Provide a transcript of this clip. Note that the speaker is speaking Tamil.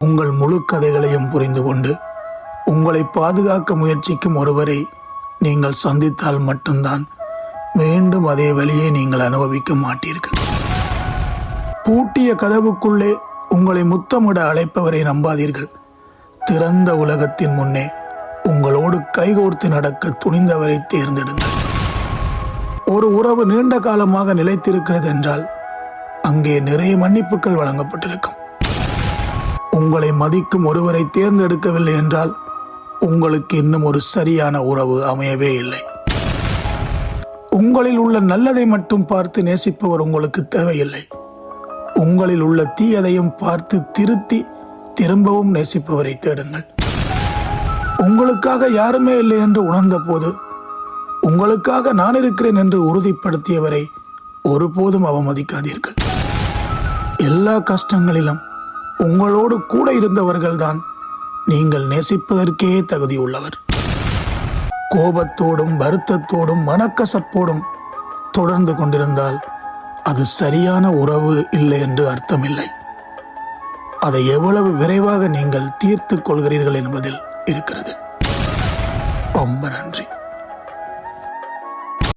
உங்கள் முழு கதைகளையும் புரிந்து கொண்டு உங்களை பாதுகாக்க முயற்சிக்கும் ஒருவரை நீங்கள் சந்தித்தால் மட்டும்தான் மீண்டும் அதே வழியை நீங்கள் அனுபவிக்க மாட்டீர்கள். பூட்டிய கதவுக்குள்ளே உங்களை முத்தமிட அழைப்பவரை நம்பாதீர்கள். திறந்த உலகத்தின் முன்னே உங்களோடு கைகோர்த்து நடக்க துணிந்தவரை தேர்ந்தெடுங்கள். ஒரு உறவு நீண்ட காலமாக நிலைத்திருக்கிறது என்றால் அங்கே நிறைய மன்னிப்புகள் வழங்கப்பட்டிருக்கும். உங்களை மதிக்கும் ஒருவரை தேர்ந்தெடுக்கவில்லை என்றால் உங்களுக்கு இன்னும் ஒரு சரியான உறவு அமையவே இல்லை. உங்களில் உள்ள நல்லதை மட்டும் பார்த்து நேசிப்பவர் உங்களுக்கு தேவையில்லை. உங்களில் உள்ள தீயதையும் பார்த்து திருத்தி திரும்பவும் நேசிப்பவரை தேடுங்கள். உங்களுக்காக யாருமே இல்லை என்று உணர்ந்த போது உங்களுக்காக நான் இருக்கிறேன் என்று உறுதிப்படுத்தியவரை ஒருபோதும் அவமதிக்காதீர்கள். எல்லா கஷ்டங்களிலும் உங்களோடு கூட இருந்தவர்கள்தான் நீங்கள் நேசிப்பதற்கே தகுதியுள்ளவர். கோபத்தோடும் வருத்தத்தோடும் மனக்கசப்போடும் தொடர்ந்து கொண்டிருந்தால் அது சரியான உறவு இல்லை என்று அர்த்தமில்லை. அதை எவ்வளவு விரைவாக நீங்கள் தீர்த்து கொள்கிறீர்கள் என்பதில் இருக்கிறது. ரொம்ப நன்றி.